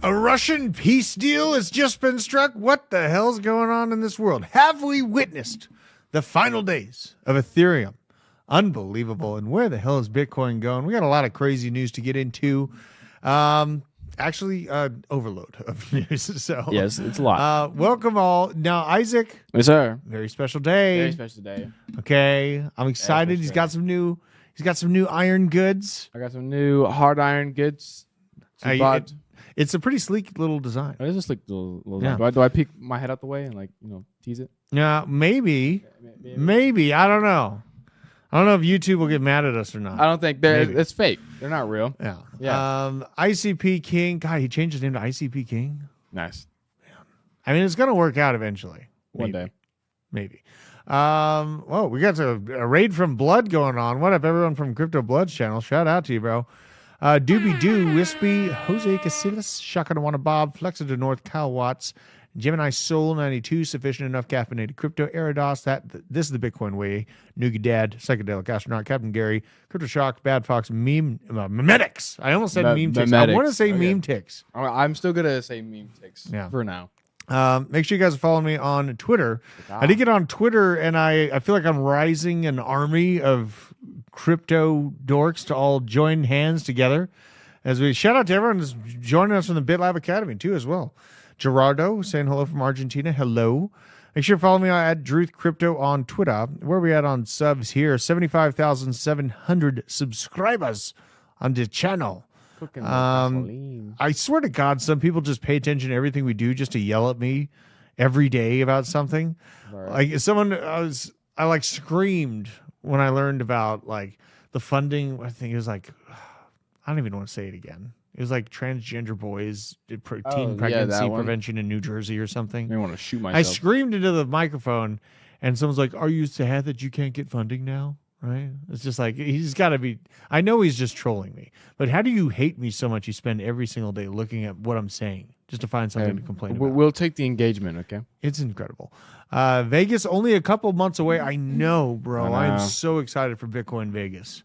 A Russian peace deal has just been struck. What the hell's going on in this world? Have we witnessed the final days of Ethereum? Unbelievable. And where the hell is Bitcoin going? We got a lot of crazy news to get into. Actually, overload of news. So yes, it's a lot. Welcome all. Now, Isaac. Yes, sir. Very special day. Very special day. Okay, I'm excited. He's got some new iron goods. I got some new hard iron goods. It's a pretty sleek little design. It is a sleek little design. Do I peek my head out the way and tease it? Yeah, maybe. I don't know. I don't know if YouTube will get mad at us or not. I don't think it's fake. They're not real. Yeah. Yeah. ICP King. God, he changed his name to ICP King. Nice. Yeah. I mean, it's gonna work out eventually. One day. Maybe. Well, we got a raid from Blood going on. What up, everyone from Crypto Blood's channel? Shout out to you, bro. Doobie Doo, Wispy, Jose Casillas, Shaka Wanna Bob, Flexa to North, Kyle Watts, Gemini Soul 92, Sufficient Enough Caffeinated Crypto, Eridos, this is the Bitcoin Way, Noogie Dad, Psychedelic Astronaut, Captain Gary, Crypto Shock, Bad Fox, Memetics. I almost said meme ticks. I want to say meme ticks. I'm still gonna say meme ticks for now. Make sure you guys follow me on Twitter. I did get on Twitter, and I feel like I'm rising an army of crypto dorks to all join hands together. As we shout out to everyone who's joining us from the BitLab Academy too, as well. Gerardo saying hello from Argentina. Hello. Make sure you follow me at Druth Crypto on Twitter. Where are we at on subs here? 75,700 subscribers on the channel. I swear to God, some people just pay attention to everything we do just to yell at me every day about something. Right. Like someone, I screamed when I learned about the funding. I think it was I don't even want to say it again. It was transgender boys teen pregnancy prevention in New Jersey or something. I want to shoot myself. I screamed into the microphone, and someone's like, "Are you sad that you can't get funding now?" Right? It's just he's got to be. I know he's just trolling me, but how do you hate me so much? You spend every single day looking at what I'm saying just to find something to complain about. We'll take the engagement, okay? It's incredible. Vegas only a couple months away. I know, bro. I'm so excited for Bitcoin Vegas.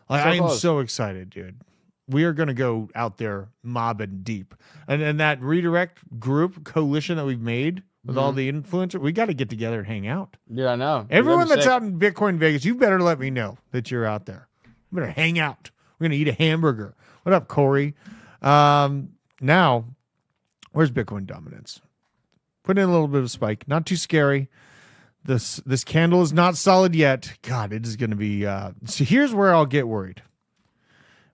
I am so excited, dude. We are going to go out there mobbing deep. And that redirect group coalition that we've made with all the influencers, we got to get together and hang out. Yeah, I know. Everyone that's out in Bitcoin Vegas, you better let me know that you're out there. You better hang out. We're going to eat a hamburger. What up, Corey? Now, where's Bitcoin dominance? Put in a little bit of a spike. Not too scary. This candle is not solid yet. God, it is going to be... So here's where I'll get worried.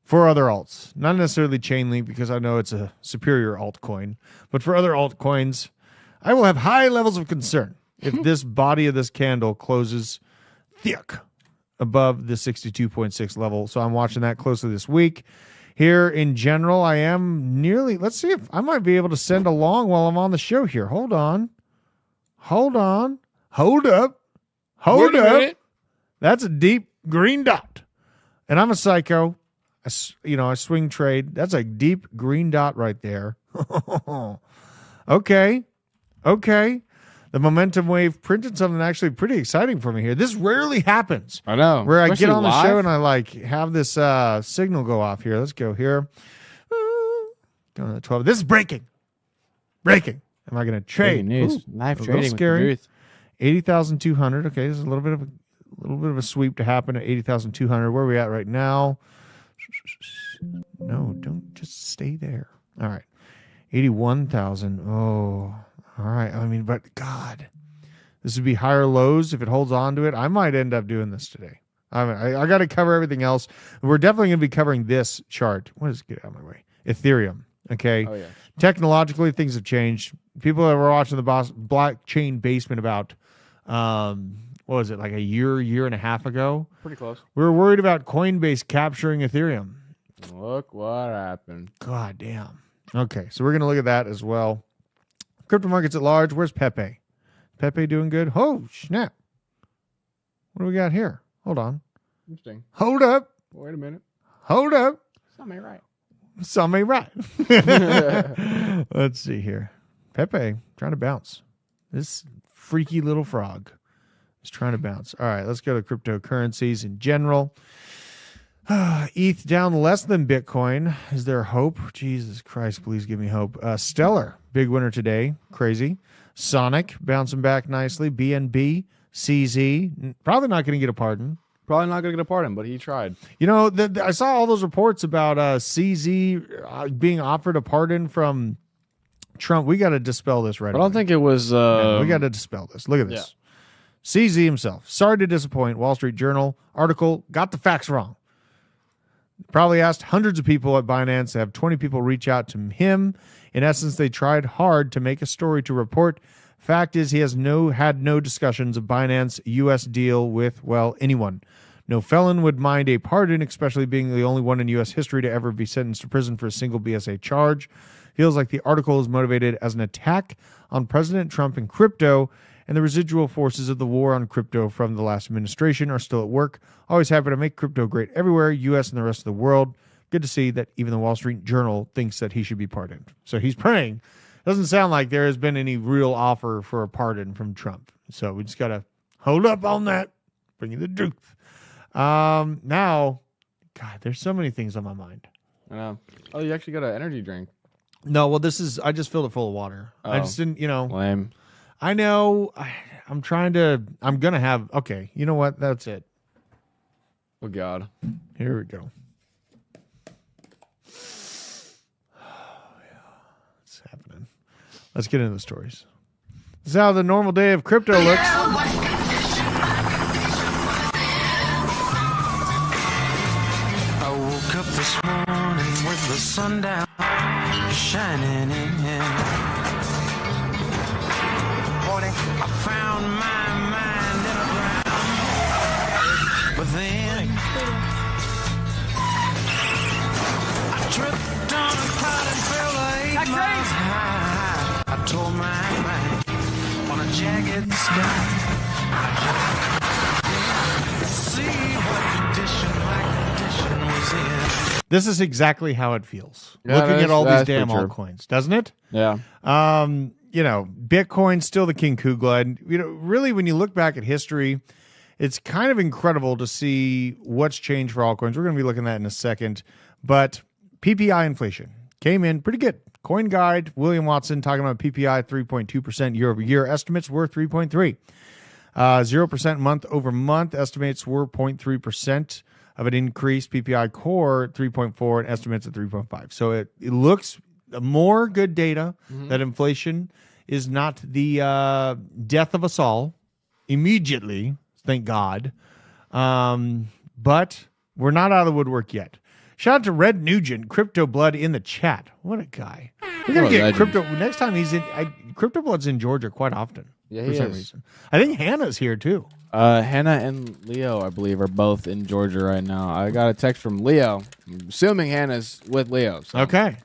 For other alts, not necessarily Chainlink because I know it's a superior altcoin, but for other altcoins, I will have high levels of concern if this body of this candle closes thick above the 62.6 level. So I'm watching that closely this week. Here in general, I am nearly, let's see if I might be able to send along while I'm on the show here. Hold on. Hold up. That's a deep green dot. And I'm a psycho. I swing trade. That's a deep green dot right there. Okay. The momentum wave printed something actually pretty exciting for me here. This rarely happens. I know. Where I get on the show and I have this signal go off here. Let's go here. Going to 12. This is breaking. Am I going to trade? News. Live trading. Scary. 80,200. Okay, this is a little bit of a sweep to happen at 80,200. Where are we at right now? No, don't just stay there. All right. 81,000. Oh, all right. I mean, but God, this would be higher lows if it holds on to it. I might end up doing this today. I got to cover everything else. We're definitely going to be covering this chart. What is get out of my way? Ethereum. Okay. Oh, yeah. Technologically, things have changed. People that were watching the blockchain basement about, what was it, a year and a half ago? Pretty close. We were worried about Coinbase capturing Ethereum. Look what happened. God damn. Okay, so we're going to look at that as well. Crypto markets at large. Where's Pepe? Pepe doing good? Oh, snap. What do we got here? Hold on. Interesting. Hold up. Wait a minute. Hold up. Something right. Something right. Let's see here. Pepe trying to bounce. This freaky little frog is trying to bounce. All right, let's go to cryptocurrencies in general. ETH down less than Bitcoin. Is there hope? Jesus Christ, please give me hope. Stellar, big winner today. Crazy. Sonic, bouncing back nicely. BNB, CZ, probably not going to get a pardon. Probably not going to get a pardon, but he tried. You know, I saw all those reports about CZ being offered a pardon from Trump. We got to dispel this right away. I don't think it was... we got to dispel this. Look at this. Yeah. CZ himself. Sorry to disappoint. Wall Street Journal article. Got the facts wrong. Probably asked hundreds of people at Binance to have 20 people reach out to him. In essence, they tried hard to make a story to report. Fact is, he has had no discussions of Binance U.S. deal with, well, anyone. No felon would mind a pardon, especially being the only one in U.S. history to ever be sentenced to prison for a single BSA charge. Feels like the article is motivated as an attack on President Trump and crypto, and the residual forces of the war on crypto from the last administration are still at work. Always happy to make crypto great everywhere, U.S. and the rest of the world. Good to see that even the Wall Street Journal thinks that he should be pardoned. So he's praying. Doesn't sound like there has been any real offer for a pardon from Trump. So we just got to hold up on that. Bring you the truth. Now, God, there's so many things on my mind. I know. Oh, you actually got an energy drink. No, well, I just filled it full of water. Oh, I just didn't, lame. I know. I'm going to have, okay, you know what? That's it. Oh, God. Here we go. What's happening? Let's get into the stories. This is how the normal day of crypto looks. I woke up this morning with the sun down, shining in. I found my mind in a ground, but then I tripped on a cloud and fell 8 miles high. I tore my mind on a jagged sky. See what condition my condition was in. This is exactly how it feels. Yeah, looking at all these damn for sure. altcoins, doesn't it? Yeah. Bitcoin's still the king Kugla. And, really, when you look back at history, it's kind of incredible to see what's changed for altcoins. We're going to be looking at that in a second. But PPI inflation came in pretty good. Coin Guide, William Watson talking about PPI 3.2% year over year. Estimates were 3.3. 0% month over month. Estimates were 0.3% of an increase. PPI core 3.4 and estimates at 3.5. So it looks more good data that inflation is not the death of us all immediately, thank God. But we're not out of the woodwork yet. Shout out to Red Nugent, Crypto Blood in the chat. What a guy. We're going to get Crypto. Next time he's in, Crypto Blood's in Georgia quite often. Yeah, for some reason. I think Hannah's here too. Hannah and Leo, I believe, are both in Georgia right now. I got a text from Leo. I'm assuming Hannah's with Leo. So. Okay.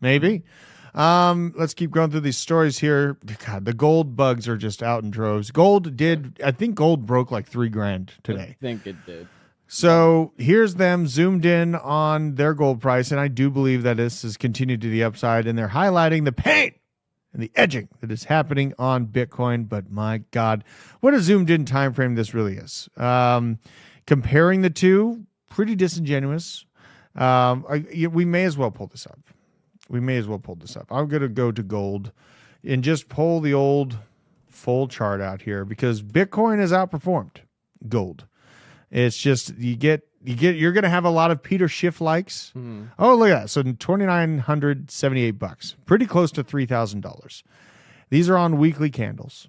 Maybe. Let's keep going through these stories here. God, the gold bugs are just out in droves. I think gold broke like $3,000 today. I think it did. So here's them zoomed in on their gold price, and I do believe that this has continued to the upside, and they're highlighting the pain and the edging that is happening on Bitcoin. But my God, what a zoomed in time frame this really is. Comparing the two, pretty disingenuous. We may as well pull this up. I'm going to go to gold and just pull the old full chart out here because Bitcoin has outperformed gold. It's just you're going to have a lot of Peter Schiff likes. Mm-hmm. Oh, look at that. So $2,978, pretty close to $3,000. These are on weekly candles.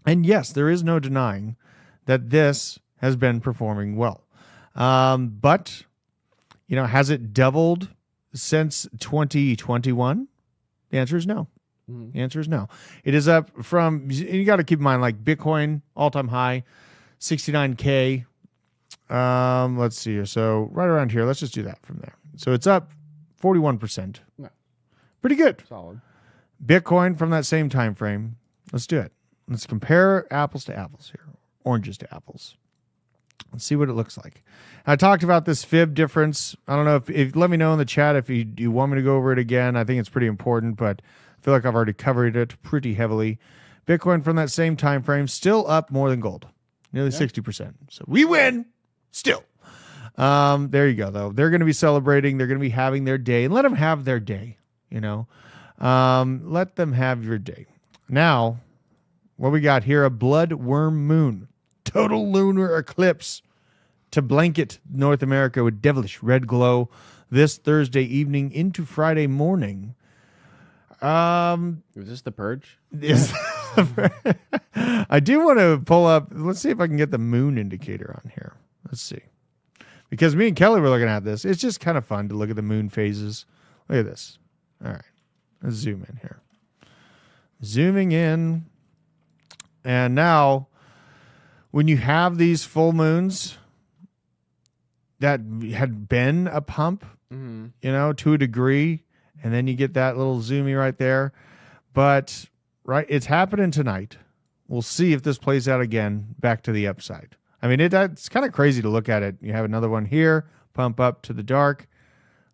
And yes, there is no denying that this has been performing well. But, has it doubled since 2021? The answer is no. Mm-hmm. The answer is no. It is up from, you got to keep in mind, like Bitcoin, all-time high, 69K. Let's see here. So right around here, let's just do that from there. So it's up 41%. Yeah. Pretty good. Solid. Bitcoin from that same time frame. Let's do it. Let's compare apples to apples here. Oranges to apples. Let's see what it looks like. I talked about this fib difference. I don't know if let me know in the chat if you want me to go over it again. I think it's pretty important, but I feel like I've already covered it pretty heavily. Bitcoin from that same time frame still up more than gold, nearly 60%. So we win still. There you go, though. They're going to be celebrating. They're going to be having their day. And let them have their day, you know. Let them have your day. Now, what we got here, a blood worm moon. Total lunar eclipse to blanket North America with devilish red glow this Thursday evening into Friday morning. Was this the purge? I do want to pull up. Let's see if I can get the moon indicator on here. Let's see. Because me and Kelly were looking at this. It's just kind of fun to look at the moon phases. Look at this. All right. Let's zoom in here. Zooming in. And now, when you have these full moons that had been a pump, you know, to a degree, and then you get that little zoomy right there. But, right, it's happening tonight. We'll see if this plays out again back to the upside. I mean, it's kind of crazy to look at it. You have another one here, pump up to the dark.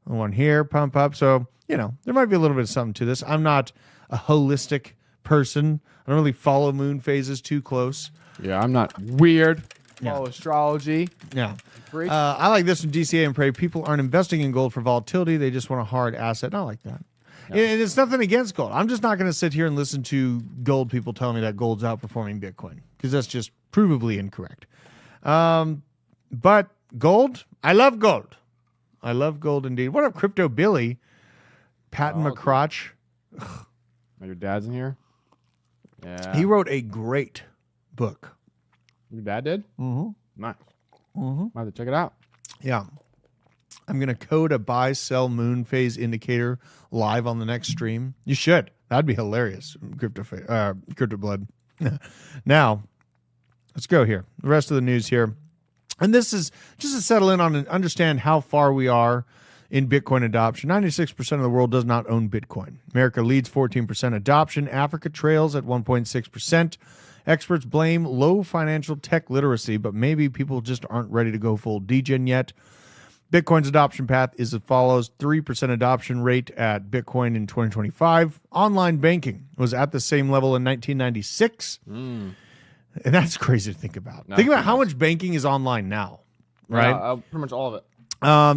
One here, pump up. So, you know, there might be a little bit of something to this. I'm not a holistic person. I don't really follow moon phases too close. Yeah, I'm not weird. Yeah. Follow astrology. Yeah. I like this from DCA and Pray. People aren't investing in gold for volatility. They just want a hard asset. I like that. Yeah. And it's nothing against gold. I'm just not going to sit here and listen to gold people tell me that gold's outperforming Bitcoin because that's just provably incorrect. But gold, I love gold. I love gold indeed. What up, Crypto Billy? Patton McCrotch. Oh, your dad's in here? Yeah. He wrote a great book. Your dad did? Mm-hmm. Nice. Might have to check it out. Yeah. I'm going to code a buy, sell moon phase indicator live on the next stream. You should. That'd be hilarious. Crypto Blood. Now, let's go here. The rest of the news here. And this is just to settle in on and understand how far we are in Bitcoin adoption. 96% of the world does not own Bitcoin. America leads 14% adoption. Africa trails at 1.6%. Experts blame low financial tech literacy, but maybe people just aren't ready to go full degen yet. Bitcoin's adoption path is as follows: 3% adoption rate at Bitcoin in 2025. Online banking was at the same level in 1996. And that's crazy to think about. Think about how much banking is online now, right? Pretty much all of it.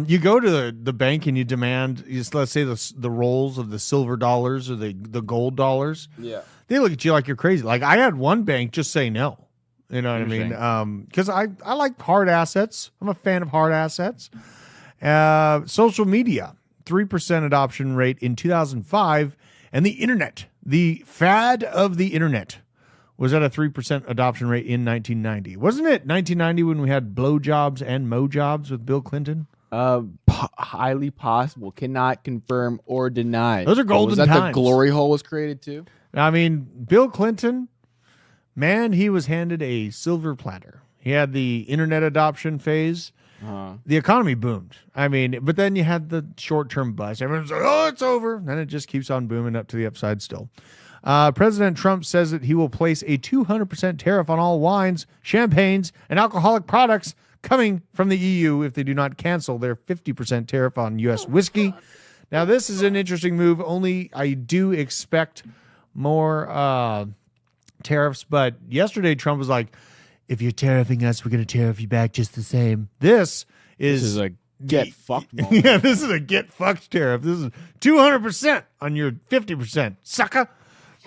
You go to the bank and you demand, let's say the rolls of the silver dollars or the gold dollars. Yeah. They look at you like you're crazy. Like I had one bank just say no. You know what I mean? Because I like hard assets. I'm a fan of hard assets. Social media, 3% adoption rate in 2005. And the internet, the fad of the internet, was at a 3% adoption rate in 1990. Wasn't it 1990 when we had blowjobs and mojobs with Bill Clinton? Highly possible. Cannot confirm or deny. Those are golden times. Was that times. the glory hole was created too? I mean, Bill Clinton, man, he was handed a silver platter. He had the internet adoption phase. The economy boomed. I mean, but then you had the short-term bust. Everyone's like, oh, it's over. Then it just keeps on booming up to the upside still. President Trump says that he will place a 200% tariff on all wines, champagnes, and alcoholic products coming from the EU if they do not cancel their 50% tariff on U.S. whiskey. Now, this is an interesting move. Only I do expect more tariffs. But yesterday, Trump was like, if you're tariffing us, we're going to tariff you back just the same. This is a get fucked moment. Yeah, this is a get fucked tariff. This is 200% on your 50%, sucker.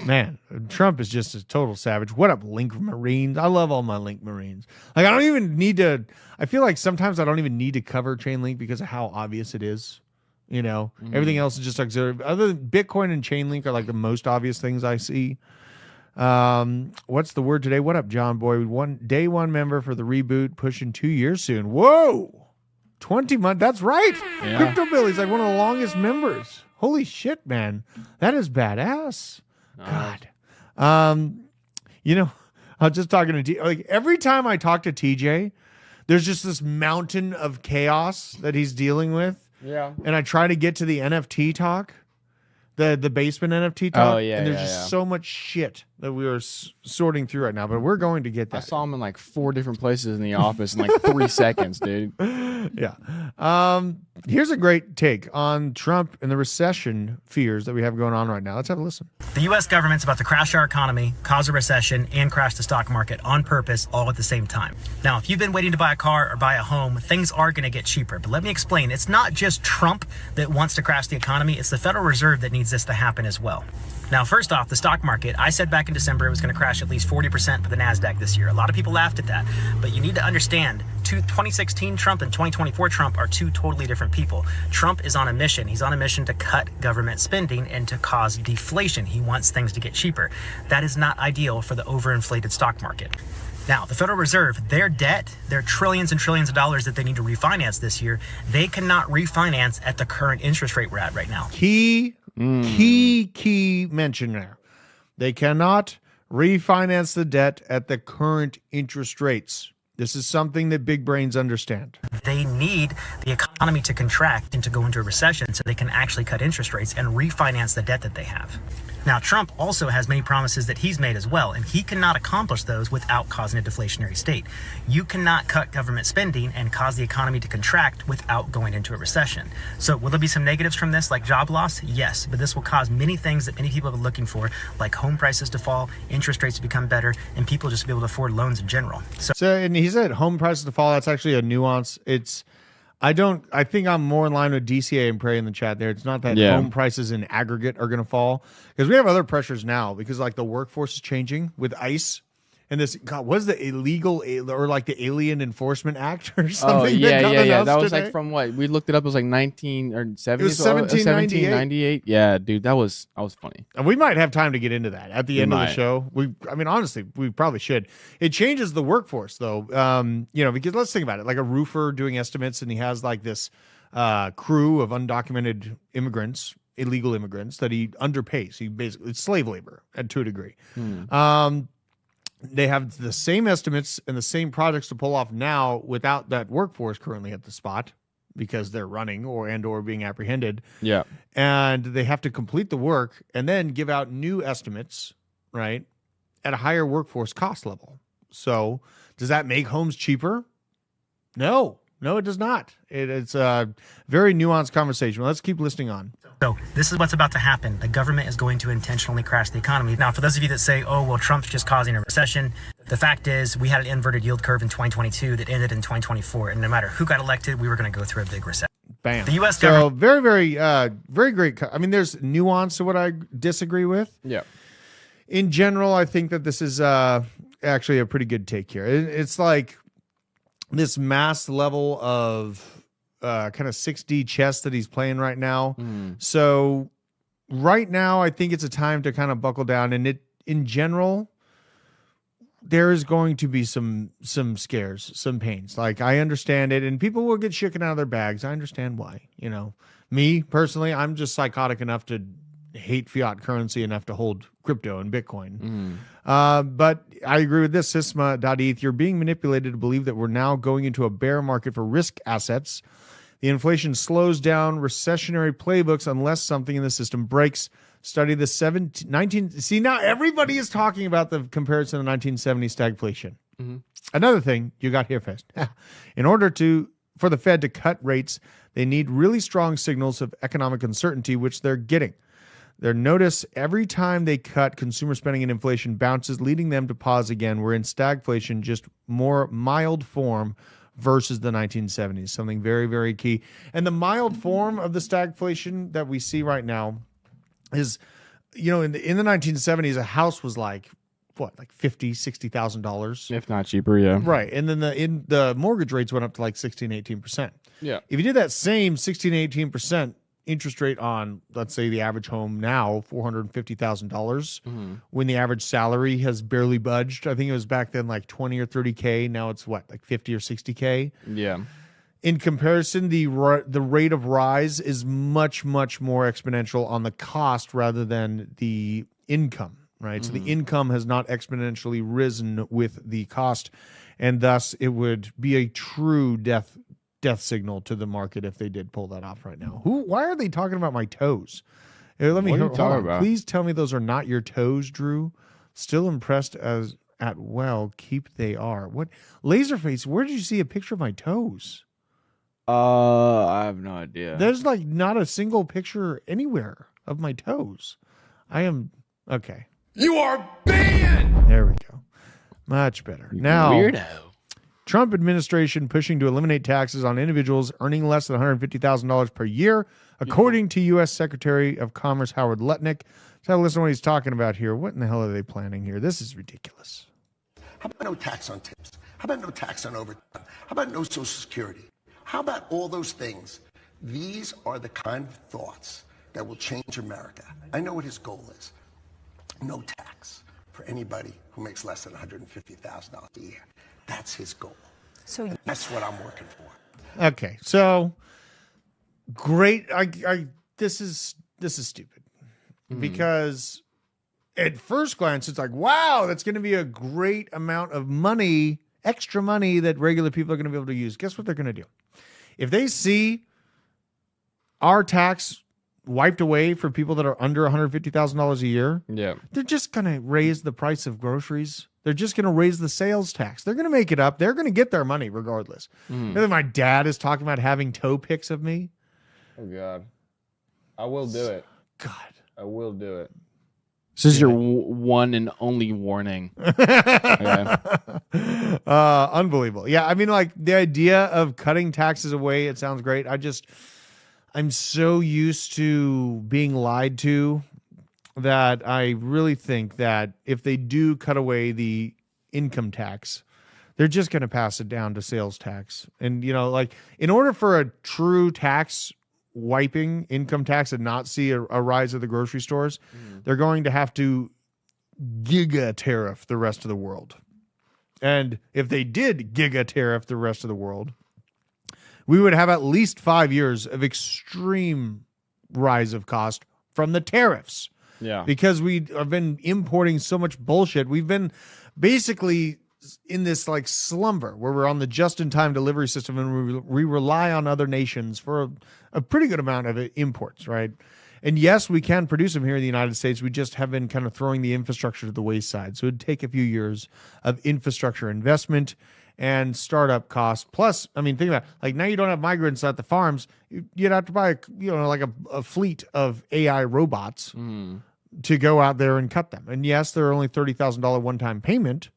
Man, Trump is just a total savage. What up, Link Marines? I love all my Link Marines. Like, I don't even need to. I feel like sometimes I don't even need to cover Chainlink because of how obvious it is. You know, everything else is just auxiliary. Other than Bitcoin and Chainlink are like the most obvious things I see. What's the word today? What up, John Boy? Day one member for the reboot, pushing 2 years soon. Whoa, 20 months. That's right. Yeah. Crypto Billy's like one of the longest members. Holy shit, man, that is badass. God. You know, I was just talking to like every time I talk to TJ, there's just this mountain of chaos that he's dealing with. Yeah. And I try to get to the NFT talk, the basement NFT talk. Oh, yeah. And there's just so much shit that we are sorting through right now, but we're going to get that. I saw him in like 4 different places in the office in like 3 seconds, dude. Yeah. Here's a great take on Trump and the recession fears that we have going on right now. Let's have a listen. The U.S. government's about to crash our economy, cause a recession, and crash the stock market on purpose all at the same time. Now, if you've been waiting to buy a car or buy a home, things are going to get cheaper. But let me explain. It's not just Trump that wants to crash the economy. It's the Federal Reserve that needs this to happen as well. Now, first off, the stock market, I said back in December it was going to crash at least 40% for the NASDAQ this year. A lot of people laughed at that, but you need to understand 2016 Trump and 2024 Trump are two totally different people. Trump is on a mission. He's on a mission to cut government spending and to cause deflation. He wants things to get cheaper. That is not ideal for the overinflated stock market. Now, the Federal Reserve, their debt, their trillions and trillions of dollars that they need to refinance this year, they cannot refinance at the current interest rate we're at right now. Key mention there. They cannot refinance the debt at the current interest rates. This is something that big brains understand. They need the economy to contract and to go into a recession so they can actually cut interest rates and refinance the debt that they have. Now, Trump also has many promises that he's made as well, and he cannot accomplish those without causing a deflationary state. You cannot cut government spending and cause the economy to contract without going into a recession. So will there be some negatives from this, like job loss? Yes, but this will cause many things that many people have been looking for, like home prices to fall, interest rates to become better, and people just to be able to afford loans in general. So and he said home prices to fall. That's actually a nuance. I think I'm more in line with DCA and Prey in the chat there. It's not that home prices in aggregate are going to fall, because we have other pressures now, because like the workforce is changing with ICE and this, God, what is the illegal or like the Alien Enforcement Act or something? Oh, yeah. That was today? like from what? We looked it up. It was like 19 or 70. It was 1798. Yeah, dude, that was funny. And we might have time to get into that at the end of the show. Honestly, we probably should. It changes the workforce though. Because let's think about it. Like a roofer doing estimates, and he has like this crew of undocumented immigrants, illegal immigrants that he underpays. It's slave labor to a degree. They have the same estimates and the same projects to pull off now without that workforce currently at the spot, because they're running or being apprehended. Yeah. And they have to complete the work and then give out new estimates, right, at a higher workforce cost level. So does that make homes cheaper? No, it does not. It's a very nuanced conversation. Let's keep listening on. So this is what's about to happen. The government is going to intentionally crash the economy. Now, for those of you that say, oh, well, Trump's just causing a recession, the fact is we had an inverted yield curve in 2022 that ended in 2024. And no matter who got elected, we were going to go through a big recession. Bam. The U.S. government. So very, very great. There's nuance to what I disagree with. Yeah. In general, I think that this is actually a pretty good take here. It's like this mass level of kind of 6D chess that he's playing right now. So right now, I think it's a time to kind of buckle down. And in general, there is going to be some scares, some pains. Like, I understand it, and people will get shaken out of their bags. I understand why. Me personally, I'm just psychotic enough to hate fiat currency enough to hold crypto and Bitcoin. But I agree with this. Sysma.eth, you're being manipulated to believe that we're now going into a bear market for risk assets. The inflation slows down recessionary playbooks unless something in the system breaks. Study the 19. See, now everybody is talking about the comparison to the 1970 stagflation. Another thing you got here first. In order for the Fed to cut rates, they need really strong signals of economic uncertainty, which they're getting. Their notice every time they cut, consumer spending and inflation bounces, leading them to pause again. We're in stagflation, just more mild form versus the 1970s. Something very, very key. And the mild form of the stagflation that we see right now is, in the 1970s, a house was like $50,000-$60,000, if not cheaper. Yeah. Right. And then the mortgage rates went up to like 16-18%. Yeah. If you did that same 16-18% interest rate on, let's say, the average home now, $450,000, when the average salary has barely budged. I think it was back then like 20 or 30K. Now it's like 50 or 60K. Yeah. In comparison, the rate of rise is much, much more exponential on the cost rather than the income, right? So the income has not exponentially risen with the cost, and thus it would be a true death signal to the market if they did pull that off right now. Why are they talking about my toes? Let me what are hear. you talking about? Please tell me those are not your toes, Drew. Still impressed keep they are. What? Laserface, where did you see a picture of my toes? I have no idea. There's like not a single picture anywhere of my toes. I am okay. You are banned! There we go. Much better. Now, Weirdo. Trump administration pushing to eliminate taxes on individuals earning less than $150,000 per year, according to U.S. Secretary of Commerce Howard Lutnick. So listen to what he's talking about here. What in the hell are they planning here? This is ridiculous. How about no tax on tips? How about no tax on overtime? How about no Social Security? How about all those things? These are the kind of thoughts that will change America. I know what his goal is. No tax for anybody who makes less than $150,000 a year. That's his goal. So that's what I'm working for. Okay, so great. This is stupid because at first glance it's like, wow, that's going to be a great amount of money, extra money that regular people are going to be able to use. Guess what they're going to do? If they see our tax wiped away for people that are under $150,000 a year, they're just going to raise the price of groceries. They're just going to raise the sales tax. They're going to make it up. They're going to get their money regardless. My dad is talking about having toe pics of me. Oh, God. I will do it. God. I will do it. This is your one and only warning. Okay. Unbelievable. Yeah, I mean, like the idea of cutting taxes away, it sounds great. I'm so used to being lied to that I really think that if they do cut away the income tax, they're just going to pass it down to sales tax. And, you know, like in order for a true tax wiping income tax and not see a rise of the grocery stores, they're going to have to giga tariff the rest of the world. And if they did giga tariff the rest of the world, we would have at least 5 years of extreme rise of cost from the tariffs. Yeah. Because we have been importing so much bullshit. We've been basically in this like slumber where we're on the just-in-time delivery system and we rely on other nations for a pretty good amount of imports, right? And yes, we can produce them here in the United States. We just have been kind of throwing the infrastructure to the wayside. So it'd take a few years of infrastructure investment and startup costs. Plus, I mean, think about it. Like now you don't have migrants at the farms. You'd have to buy, like a fleet of AI robots to go out there and cut them. And yes, they're only $30,000 one-time payment,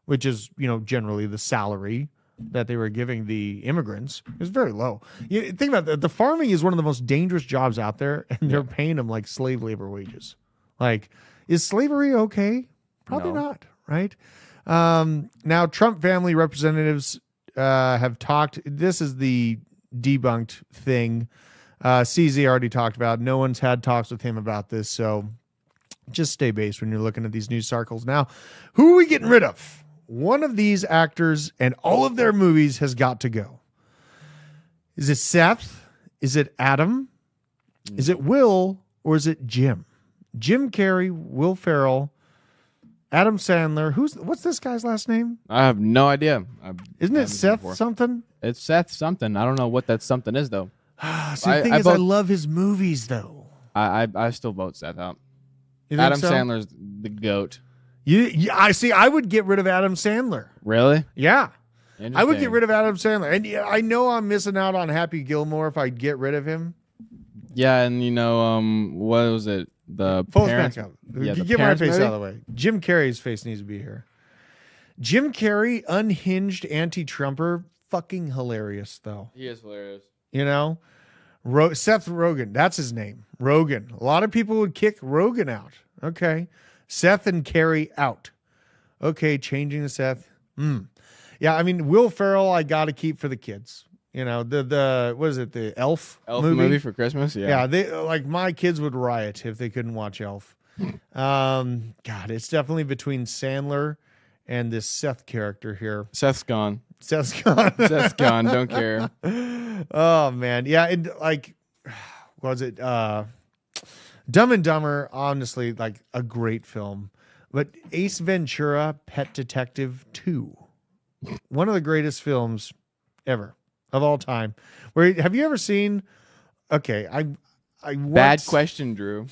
which is, generally the salary that they were giving the immigrants. Is very low. You think about that. The farming is one of the most dangerous jobs out there, and they're paying them like slave labor wages. Like, is slavery okay? Probably not, right? Now, Trump family representatives have talked. This is the debunked thing. CZ already talked about. No one's had talks with him about this, so just stay based when you're looking at these news cycles. Now, who are we getting rid of? One of these actors and all of their movies has got to go. Is it Seth? Is it Adam? Is it Will? Or is it Jim? Jim Carrey, Will Ferrell, Adam Sandler. What's this guy's last name? I have no idea. Isn't it Seth something? It's Seth something. I don't know what that something is, though. See, the thing is, I love his movies, though. I still vote Seth out. Adam Sandler's the GOAT. I see. I would get rid of Adam Sandler. Really? Yeah. I would get rid of Adam Sandler. And I know I'm missing out on Happy Gilmore if I get rid of him. Yeah, and what was it? The parents. Back up. Yeah, get my face out of the way. Jim Carrey's face needs to be here. Jim Carrey, unhinged anti-Trumper, fucking hilarious though. He is hilarious. Seth Rogen, that's his name. Rogen. A lot of people would kick Rogen out. Okay. Seth and Carey out. Okay, changing to Seth. Yeah, I mean, Will Ferrell, I got to keep for the kids. The what is it? The Elf movie for Christmas. Yeah. They my kids would riot if they couldn't watch Elf. God, it's definitely between Sandler and this Seth character here. Seth's gone. Seth's gone. Seth's gone. Don't care. Oh man, yeah. And what was it? Dumb and Dumber, honestly, like a great film. But Ace Ventura, Pet Detective 2, one of the greatest films ever of all time. Have you ever seen? Okay, Bad question, Drew.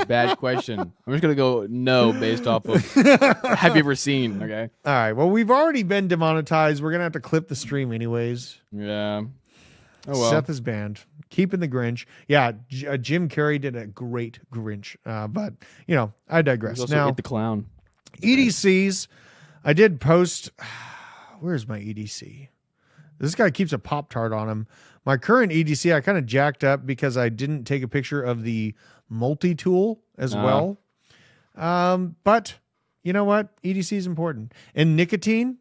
Bad question. I'm just gonna go no based off of have you ever seen? Okay. All right. Well, we've already been demonetized. We're gonna have to clip the stream anyways. Yeah. Oh, well. Seth is banned. Keeping the Grinch. Yeah, Jim Carrey did a great Grinch. But, I digress. He also Now, ate the clown. EDCs, I did post. Where's my EDC? This guy keeps a Pop-Tart on him. My current EDC, I kind of jacked up because I didn't take a picture of the multi-tool as well. But you know what? EDC is important. And nicotine,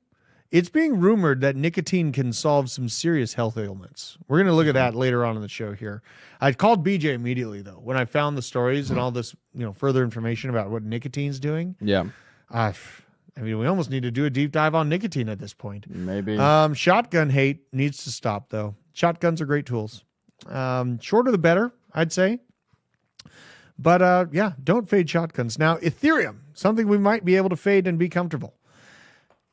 it's being rumored that nicotine can solve some serious health ailments. We're going to look at that later on in the show here. I called BJ immediately, though, when I found the stories and all this, further information about what nicotine's doing. Yeah. We almost need to do a deep dive on nicotine at this point. Maybe. Shotgun hate needs to stop, though. Shotguns are great tools. Shorter the better, I'd say. But, don't fade shotguns. Now, Ethereum, something we might be able to fade and be comfortable.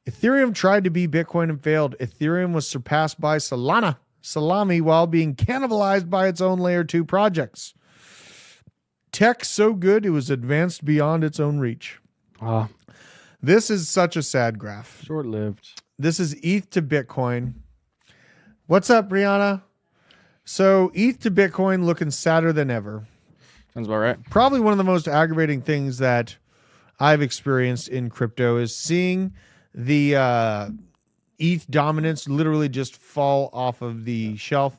Ethereum tried to be Bitcoin and failed. Ethereum was surpassed by Salami, while being cannibalized by its own Layer 2 projects. Tech so good, it was advanced beyond its own reach. This is such a sad graph. Short-lived. This is ETH to Bitcoin. What's up, Brianna? So ETH to Bitcoin looking sadder than ever. Sounds about right. Probably one of the most aggravating things that I've experienced in crypto is seeing the ETH dominance literally just fall off of the shelf.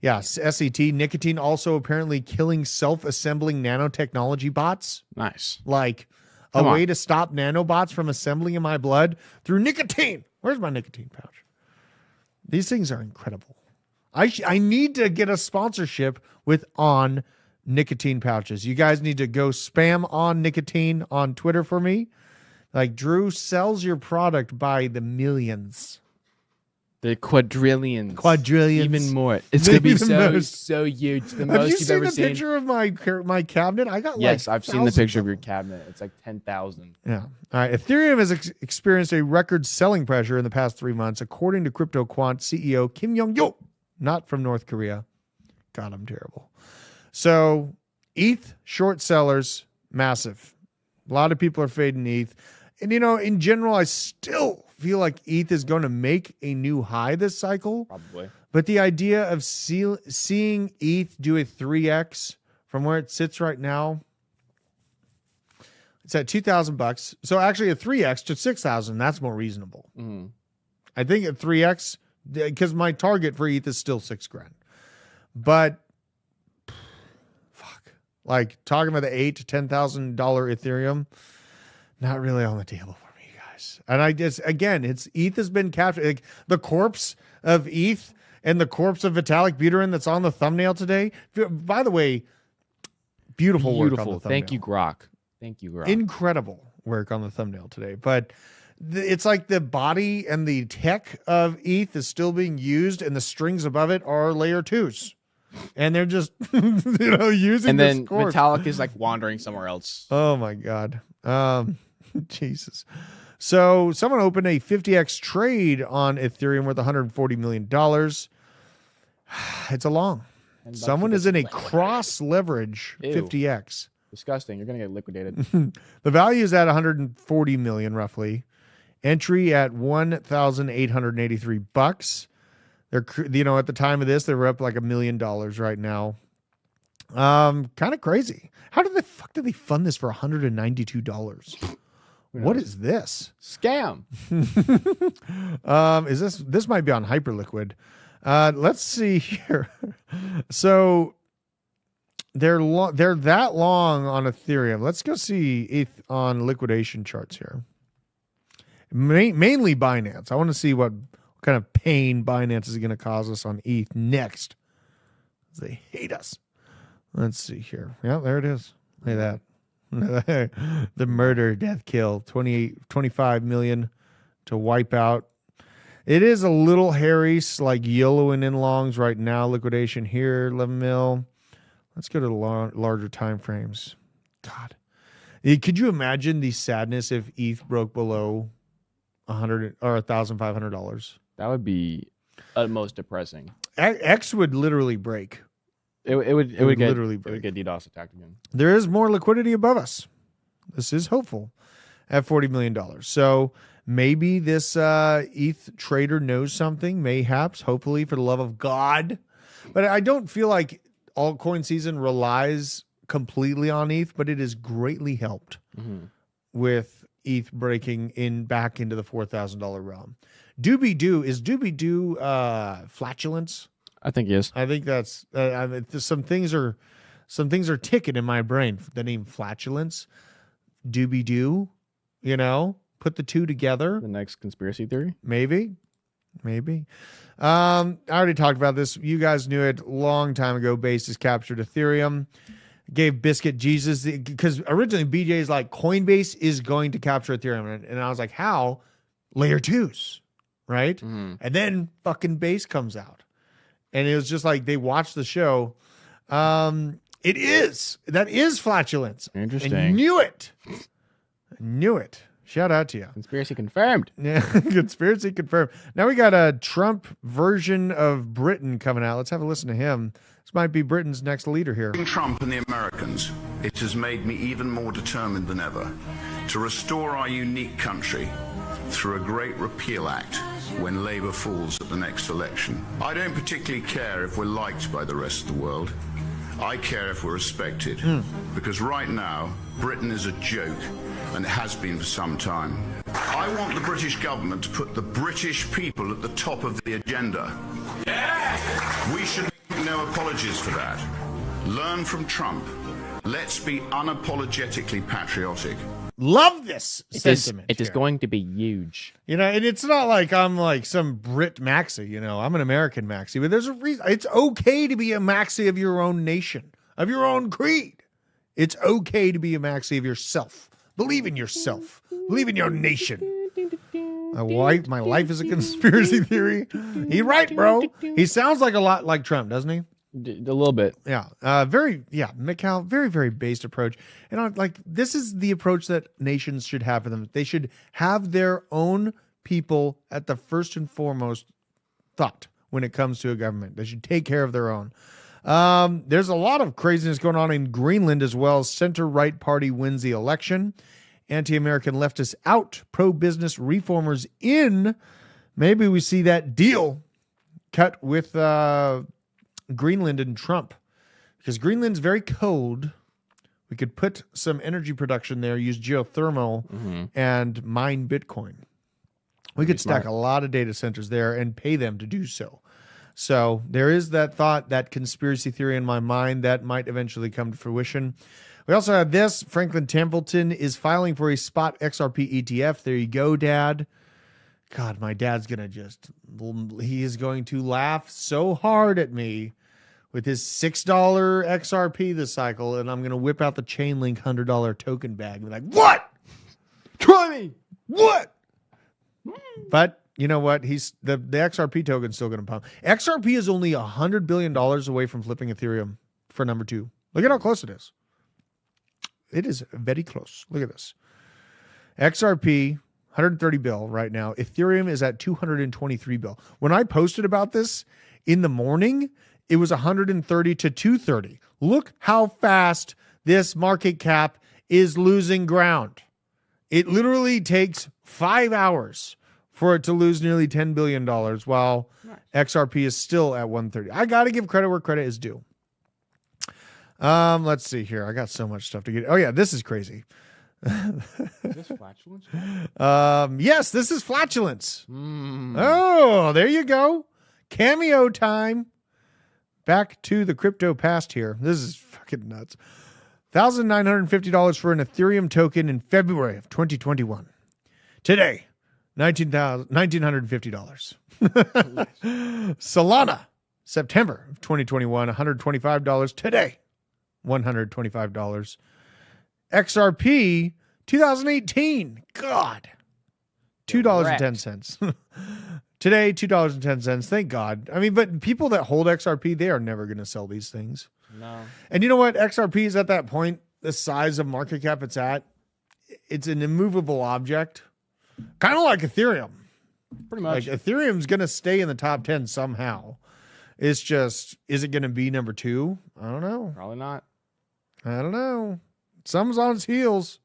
Yeah, SET, nicotine also apparently killing self-assembling nanotechnology bots. Nice. Like a way to stop nanobots from assembling in my blood through nicotine. Where's my nicotine pouch? These things are incredible. I need to get a sponsorship with On nicotine pouches. You guys need to go spam On nicotine on Twitter for me. Like, Drew sells your product by the millions. The quadrillions. Even more. It's going to be most. so huge. The Have most you you've seen ever the seen. picture of my cabinet? I got Yes, like I've seen the thousands picture of of your them. cabinet. It's like 10,000. Yeah. All right. Ethereum has experienced a record selling pressure in the past 3 months, according to CryptoQuant CEO Kim Young-yo, not from North Korea. God, I'm terrible. So ETH short sellers, massive. A lot of people are fading ETH. And, in general, I still feel like ETH is going to make a new high this cycle. Probably. But the idea of seeing ETH do a 3x from where it sits right now, it's at $2,000. So actually a 3x to 6,000, that's more reasonable. Mm-hmm. I think at 3x, because my target for ETH is still $6,000. But fuck, like talking about the $8,000 to $10,000 Ethereum, not really on the table for me, guys. And I just, again, it's ETH has been captured. Like the corpse of ETH and the corpse of Vitalik Buterin that's on the thumbnail today. By the way, beautiful work on the thumbnail. Thank you, Grok. Incredible work on the thumbnail today. But it's like the body and the tech of ETH is still being used, and the strings above it are layer 2s. And they're just, using and then this corpse. Vitalik is like wandering somewhere else. Oh my God. Jesus. So someone opened a 50x trade on Ethereum worth $140 million. It's a long. Someone is in a cross leverage 50x. Disgusting. You're going to get liquidated. The value is at 140 million roughly. Entry at $1,883. They're, at the time of this, they were up like $1 million right now. Kind of crazy. How the fuck did they fund this for $192? What is this? Scam. Is this might be on Hyperliquid. Let's see here. So they're that long on Ethereum. Let's go see ETH on liquidation charts here. Mainly Binance. I want to see what kind of pain Binance is going to cause us on ETH next. They hate us. Let's see here. Yeah, there it is. Look at that. The murder, death, kill. 25 million to wipe out. It is a little hairy, like YOLOing in longs right now. Liquidation here, 11 mil. Let's go to the larger time frames. God. Could you imagine the sadness if ETH broke below $100 or $1,500? That would be most depressing. X would literally break. It would literally break. It would get DDoS attacked again. There is more liquidity above us. This is hopeful at $40 million. So maybe this ETH trader knows something, mayhaps, hopefully, for the love of God. But I don't feel like altcoin season relies completely on ETH, but it is greatly helped with ETH breaking back into the $4,000 realm. Doobie-doo flatulence? I think yes. I think that's some things are ticking in my brain. The name flatulence, Doobie-doo, put the two together. The next conspiracy theory? Maybe. I already talked about this. You guys knew it long time ago. Base has captured Ethereum. Gave Biscuit Jesus because originally BJ's like Coinbase is going to capture Ethereum, and I was like, how? Layer 2s, right? And then fucking Base comes out, and it was just like they watched the show. That is flatulence. Interesting. I knew it. Shout out to you. Conspiracy confirmed. Yeah, conspiracy confirmed. Now we got a Trump version of Britain coming out. Let's have a listen to him. This might be Britain's next leader here. Trump and the Americans, it has made me even more determined than ever to restore our unique country through a great repeal act when Labour falls at the next election. I don't particularly care if we're liked by the rest of the world. I care if we're respected. Because right now, Britain is a joke, and it has been for some time. I want the British government to put the British people at the top of the agenda. We should make no apologies for that. Learn from Trump. Let's be unapologetically patriotic. Love this sentiment. It is going to be huge. And it's not like I'm like some Brit maxi, I'm an American maxi, but there's a reason. It's okay to be a maxi of your own nation, of your own creed. It's okay to be a maxi of yourself. Believe in yourself. Believe in your nation. My life is a conspiracy theory. He's right, bro. He sounds like a lot like Trump, doesn't he? A little bit. Yeah. Mikhail, very, very based approach. And this is the approach that nations should have for them. They should have their own people at the first and foremost thought when it comes to a government. They should take care of their own. There's a lot of craziness going on in Greenland as well. Center-right party wins the election. Anti-American leftists out. Pro-business reformers in. Maybe we see that deal cut with Greenland and Trump, because Greenland's very cold. We could put some energy production there, use geothermal, and mine Bitcoin. We could stack a lot of data centers there and pay them to do so. So there is that thought, that conspiracy theory in my mind that might eventually come to fruition. We also have this. Franklin Templeton is filing for a spot XRP ETF. There you go, Dad. God, my dad's he is going to laugh so hard at me with his $6 XRP this cycle, and I'm going to whip out the Chainlink $100 token bag and be like, what? Try me. What? But you know what? The XRP token's still going to pump. XRP is only $100 billion away from flipping Ethereum for number 2. Look at how close it is. It is very close. Look at this. XRP, 130 bill right now. Ethereum is at 223 bill. When I posted about this in the morning, it was 130 to 230. Look how fast this market cap is losing ground. It literally takes 5 hours for it to lose nearly $10 billion while XRP is still at 130. I got to give credit where credit is due. Let's see here. I got so much stuff to get. Oh yeah, this is crazy. Is this flatulence? Yes, this is flatulence. Oh, there you go. Cameo time. Back to the crypto past here. This is fucking nuts. $1,950 for an Ethereum token in February of 2021. Today, $1,950. Solana, September of 2021, $125. Today, $125. XRP, 2018. God. $2.10. Today, $2.10. Thank God. I mean, but people that hold XRP, they are never going to sell these things. No. And you know what? XRP is at that point, the size of market cap it's at, it's an immovable object. Kind of like Ethereum. Pretty much. Like Ethereum's going to stay in the top 10 somehow. It's just, is it going to be number 2? I don't know. Probably not. I don't know. Some's on its heels.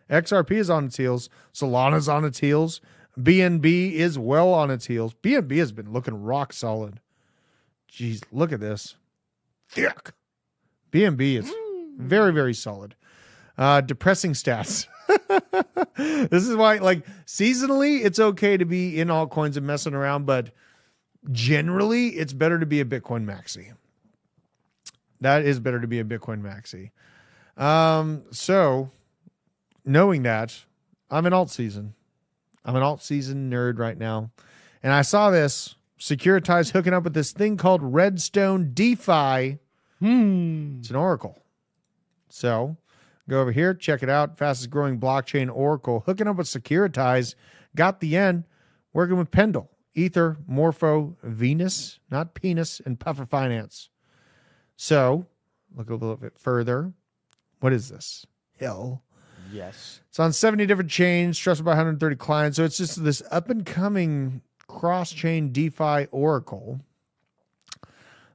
XRP is on its heels. Solana's on its heels. BNB is well on its heels. BNB has been looking rock solid. Jeez, look at this. Thick. BNB is very, very solid. Depressing stats. This is why, like, seasonally, it's okay to be in altcoins and messing around, but generally, it's better to be a Bitcoin maxi. That is better to be a Bitcoin maxi. So, knowing that, I'm in alt season. I'm an alt season nerd right now. And I saw this Securitize hooking up with this thing called Redstone DeFi. It's an oracle. So, go over here, check it out. Fastest growing blockchain oracle. Hooking up with Securitize. Got the N. Working with Pendle, Ether, Morpho, Venus, not penis, and Puffer Finance. So, look a little bit further. What is this? Hell. Yes. It's on 70 different chains, trusted by 130 clients. So it's just this up-and-coming cross-chain DeFi oracle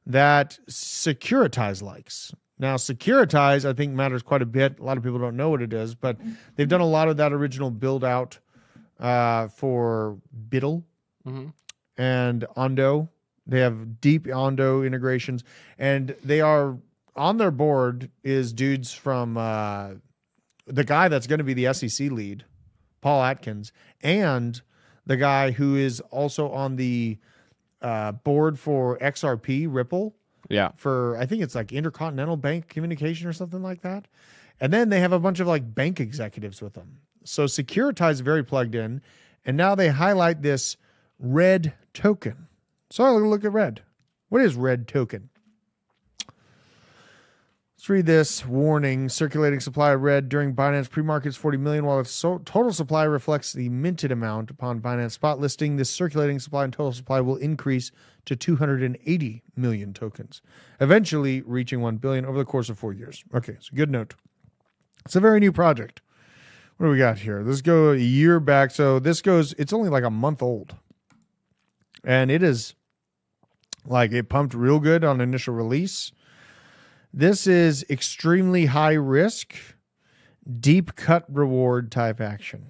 that Securitize likes. Now, Securitize, I think, matters quite a bit. A lot of people don't know what it is, but they've done a lot of that original build-out for Biddle and Ondo. They have deep Ondo integrations, and they are on their board is dudes from the guy that's going to be the SEC lead, Paul Atkins, and the guy who is also on the board for XRP Ripple. Yeah. For, I think it's like Intercontinental Bank Communication or something like that. And then they have a bunch of like bank executives with them. So Securitize is very plugged in. And now they highlight this red token. So I'll look at red. What is red token? Let's read this warning. Circulating supply of red during Binance pre-market is 40 million, while its total supply reflects the minted amount upon Binance spot listing. This circulating supply and total supply will increase to 280 million tokens, eventually reaching 1 billion over the course of 4 years. Okay, so good note. It's a very new project. What do we got here? Let's go a year back. So this goes, it's only like a month old. And it is like it pumped real good on initial release. This is extremely high risk, deep cut reward type action.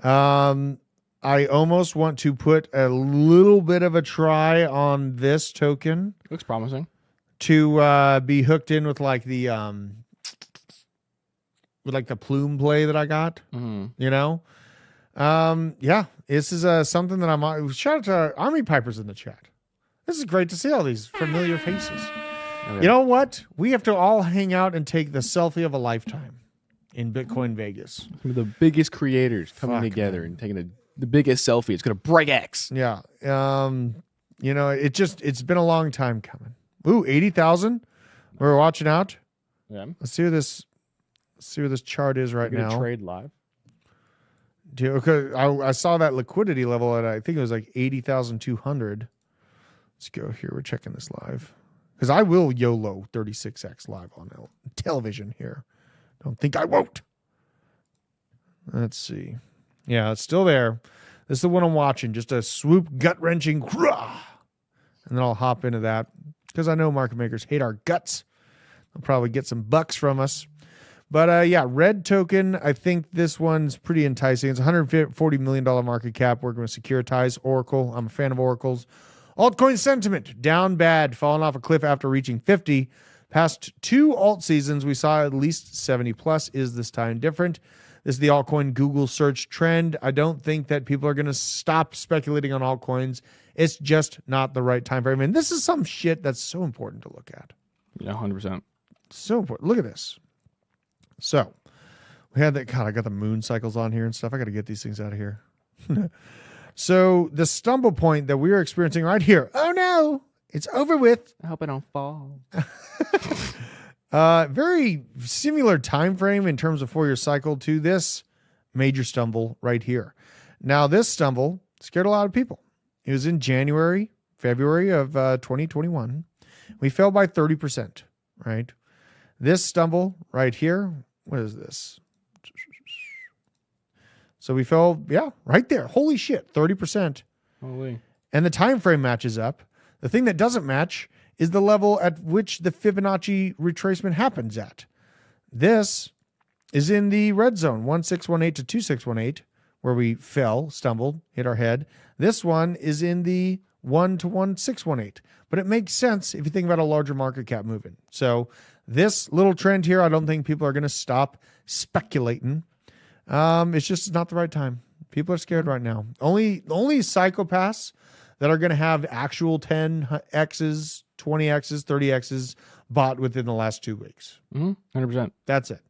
I almost want to put a little bit of a try on this token. Looks promising. To be hooked in with like the plume play that I got. You know? Yeah, this is something that I'm shout out to our Army Pipers in the chat. This is great to see all these familiar faces. Okay. You know what? We have to all hang out and take the selfie of a lifetime in Bitcoin Vegas. Some of the biggest creators coming together and taking the biggest selfie. It's going to break X. Yeah. You know, it's been a long time coming. Ooh, 80,000. We're watching out. Yeah. Let's see where this chart is right now. Trade live. Okay, I saw that liquidity level at, I think it was like 80,200. Let's go here. We're checking this live. Because I will YOLO 36X live on television here. Don't think I won't. Let's see. Yeah, it's still there. This is the one I'm watching. Just a swoop, gut-wrenching. And then I'll hop into that. Because I know market makers hate our guts. They'll probably get some bucks from us. But yeah, red token, I think this one's pretty enticing. It's $140 million market cap, working with Securitize, Oracle. I'm a fan of Oracles. Altcoin sentiment, down bad, falling off a cliff after reaching 50. Past 2 alt seasons, we saw at least 70 plus. Is this time different? This is the altcoin Google search trend. I don't think that people are going to stop speculating on altcoins. It's just not the right time frame. And this is some shit that's so important to look at. Yeah, 100%. So important. Look at this. So we had that. God, I got the moon cycles on here and stuff. I got to get these things out of here. So the stumble point that we are experiencing right here. Oh no, it's over with. I hope I don't fall. Very similar time frame in terms of 4-year cycle to this major stumble right here. Now this stumble scared a lot of people. It was in February of 2021. We fell by 30%, right? This stumble right here. What is this? So we fell, yeah, right there. Holy shit, 30%. Holy. And the time frame matches up. The thing that doesn't match is the level at which the Fibonacci retracement happens at. This is in the red zone, 1618 to 2618, where we fell, stumbled, hit our head. This one is in the 1 to 1,618. But it makes sense if you think about a larger market cap moving. So this little trend here, I don't think people are going to stop speculating. It's just not the right time. People are scared right now. Only psychopaths that are going to have actual 10Xs, 20Xs, 30Xs bought within the last 2 weeks. 100%. That's it.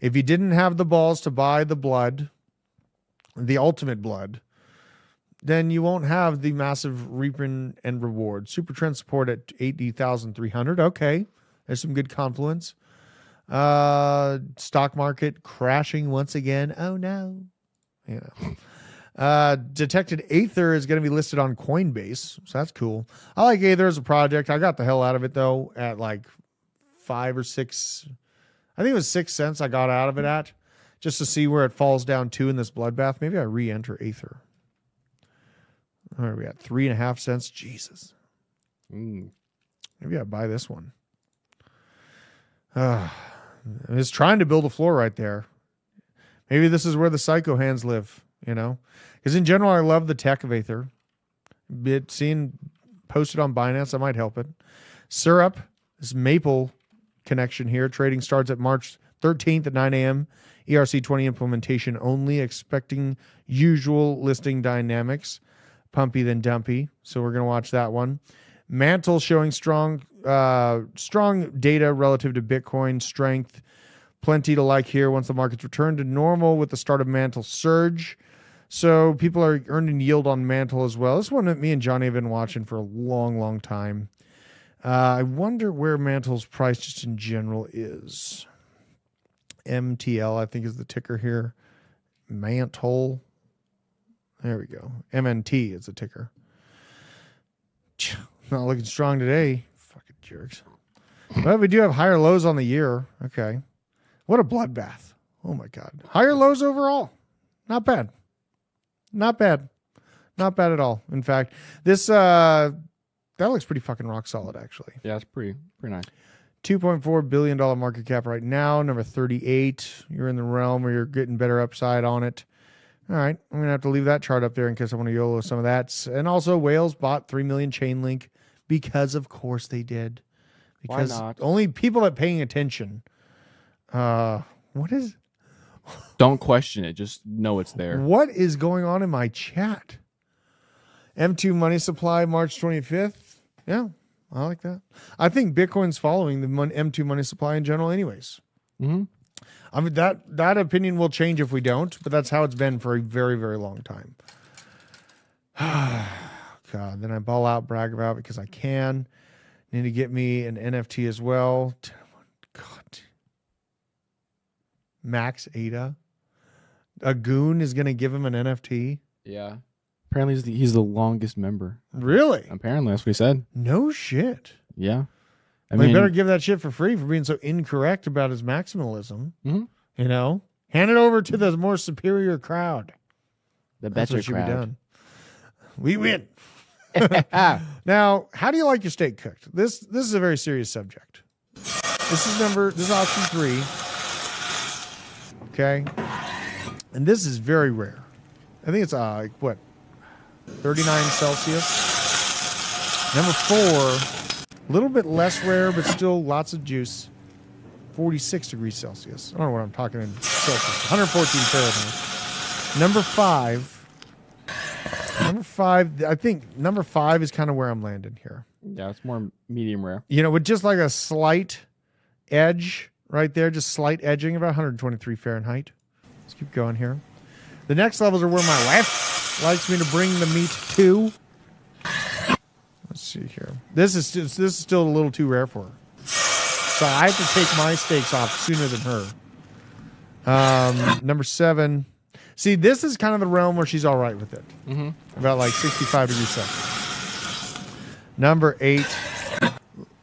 If you didn't have the balls to buy the blood, the ultimate blood, then you won't have the massive reaping and reward. Super trend support at 80,300. Okay. There's some good confluence. Stock market crashing once again. Oh no. You know. Detected Aether is going to be listed on Coinbase. So that's cool. I like Aether as a project. I got the hell out of it though at like 5 or 6. I think it was 6 cents I got out of it at, just to see where it falls down to in this bloodbath. Maybe I re-enter Aether. Where are we at? 3.5 cents. Jesus. Maybe I buy this one. It's trying to build a floor right there. Maybe this is where the psycho hands live, you know? Because in general, I love the tech of Aether. Seeing posted on Binance, I might help it. Syrup, this maple connection here. Trading starts at March 13th at 9 a.m. ERC20 implementation only. Expecting usual listing dynamics. Pumpy then dumpy. So we're going to watch that one. Mantle showing strong data relative to Bitcoin strength. Plenty to like here once the markets return to normal with the start of Mantle surge. So people are earning yield on Mantle as well. This one that me and Johnny have been watching for a long, long time. I wonder where Mantle's price just in general is. MTL, I think, is the ticker here. Mantle. There we go. MNT is the ticker. Not looking strong today. Fucking jerks. But we do have higher lows on the year. Okay. What a bloodbath. Oh, my God. Higher lows overall. Not bad. Not bad. Not bad at all. In fact, this... that looks pretty fucking rock solid, actually. Yeah, it's pretty nice. $2.4 billion market cap right now. Number 38. You're in the realm where you're getting better upside on it. All right. I'm going to have to leave that chart up there in case I want to YOLO some of that. And also, Whales bought 3 million Chainlink because, of course, they did. Because why not? Only people that paying attention. What is... Don't question it. Just know it's there. What is going on in my chat? M2 money supply, March 25th. Yeah, I like that. I think Bitcoin's following the M2 money supply in general anyways. I mean, that opinion will change if we don't, but that's how it's been for a very, very long time. God, then I ball out, brag about because I can. Need to get me an NFT as well. God. Max Ada. A goon is going to give him an NFT. Yeah. Apparently he's the longest member. Really? Apparently, that's what he said. No shit. Yeah. I mean, better give that shit for free for being so incorrect about his maximalism. You know? Hand it over to the more superior crowd. The better crowd. Be done. We win. Now, how do you like your steak cooked? This is a very serious subject. This is option 3. Okay? And this is very rare. I think it's like what? 39 Celsius. Number 4, a little bit less rare, but still lots of juice. 46 degrees Celsius. I don't know what I'm talking in Celsius. 114 Fahrenheit. Number 5, I think number 5 is kind of where I'm landing here. Yeah, it's more medium rare. You know, with just like a slight edge right there, just slight edging, about 123 Fahrenheit. Let's keep going here. The next levels are where my wife likes me to bring the meat to. Let's see here. This is still a little too rare for her. So I have to take my steaks off sooner than her. Number 7. See, this is kind of the realm where she's all right with it. About like 65 degrees Celsius. Number 8.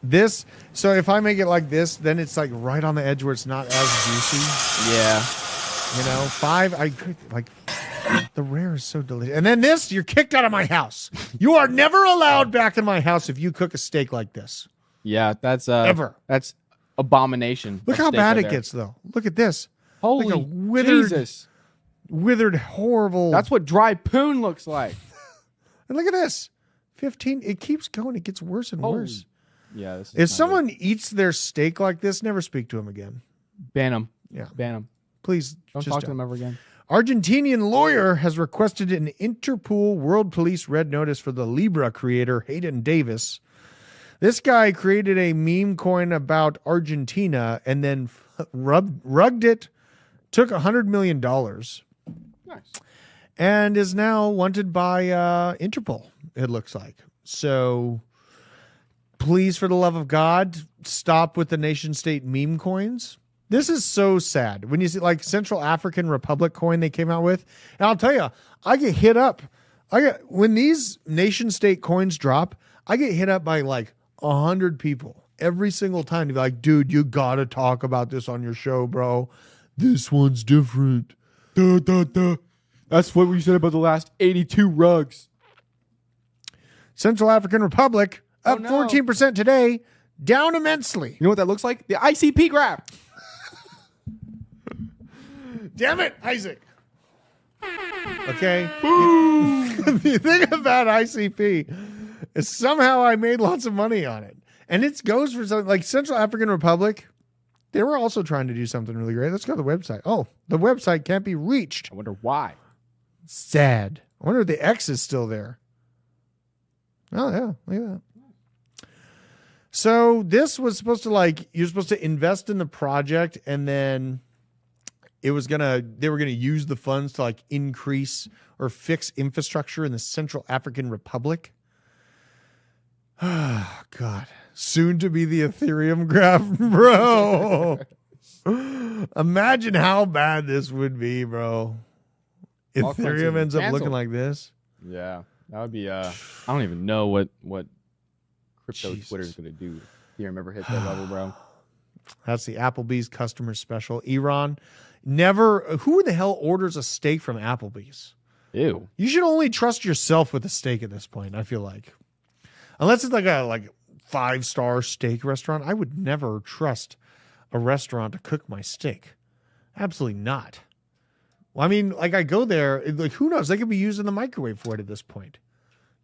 This. So if I make it like this, then it's like right on the edge where it's not as juicy. Yeah. You know, 5. I could like. The rare is so delicious. And then this, you're kicked out of my house. You are never allowed back in my house if you cook a steak like this. Yeah, that's ever. That's abomination. Look how bad it gets, though. Look at this. Holy like a withered, horrible. That's what dry poon looks like. And look at this. 15. It keeps going. It gets worse and worse. Yeah. This is If someone eats their steak like this, never speak to him again. ban them. Yeah. Ban them. Please Don't talk to them ever again. Argentinian lawyer has requested an Interpol World Police Red Notice for the Libra creator, Hayden Davis. This guy created a meme coin about Argentina and then rugged it, took $100 million, Nice. and is now wanted by Interpol, it looks like. So please, for the love of God, stop with the nation state meme coins. This is so sad. When you see like Central African Republic coin they came out with, and I'll tell you, I get hit up. When these nation state coins drop, I get hit up by like 100 people every single time to be like, dude, you gotta talk about this on your show, bro. This one's different. Duh, duh, duh. That's what we said about the last 82 rugs. Central African Republic up no. 14% today, down immensely. You know what that looks like? The ICP graph. Damn it, Isaac. Okay. The thing about ICP is somehow I made lots of money on it. And it goes for something like Central African Republic. They were also trying to do something really great. Let's go to the website. Oh, the website can't be reached. I wonder why. Sad. I wonder if the X is still there. Oh, yeah. Look at that. So this was supposed to you're supposed to invest in the project and then they were going to use the funds to increase or fix infrastructure in the Central African Republic. Oh, God. Soon to be the Ethereum graph, bro. Imagine how bad this would be, bro. Ethereum ends up looking like this. Yeah. That would be, I don't even know what crypto Twitter is going to do. You ever hit that level, bro? That's the Applebee's customer special. Iran who the hell orders a steak from Applebee's? Ew. You should only trust yourself with a steak at this point, I feel like. Unless it's like a 5-star steak restaurant, I would never trust a restaurant to cook my steak. Absolutely not. Well, I mean, I go there, who knows? They could be using the microwave for it at this point.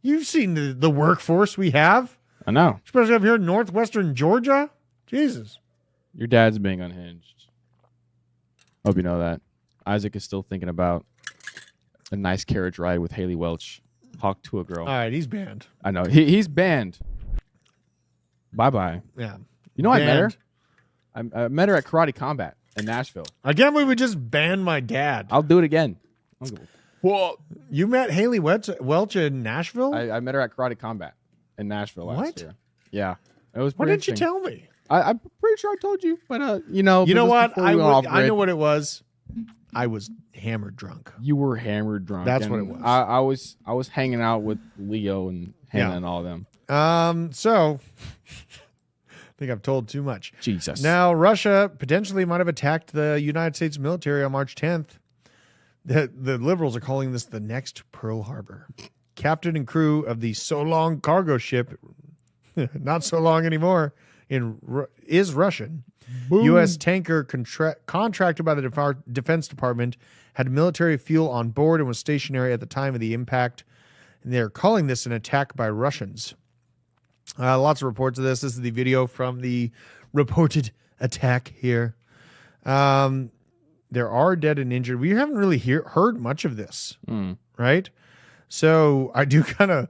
You've seen the workforce we have. I know. Especially up here in northwestern Georgia. Jesus. Your dad's being unhinged. Hope you know that. Isaac is still thinking about a nice carriage ride with Haley Welch. Talk to a girl. All right, he's banned. I know. He's banned. Bye-bye. Yeah. You know, I met her. I met her at Karate Combat in Nashville. I can't believe we just banned my dad. I'll do it again. Whoa. You met Haley Welch in Nashville? I met her at Karate Combat in Nashville last year. Yeah. It was Why didn't you tell me? I'm pretty sure I told you, but you know what? I know what it was. I was hammered drunk. You were hammered drunk. That's what it was. I was hanging out with Leo and Hannah and all them. So I think I've told too much. Jesus. Now Russia potentially might have attacked the United States military on March 10th. The liberals are calling this the next Pearl Harbor. Captain and crew of the So Long cargo ship, not so long anymore, is Russian. Boom. U.S. tanker contracted by the Defense Department had military fuel on board and was stationary at the time of the impact. And they're calling this an attack by Russians. Lots of reports of this. This is the video from the reported attack here. There are dead and injured. We haven't really heard much of this, right? So I do kind of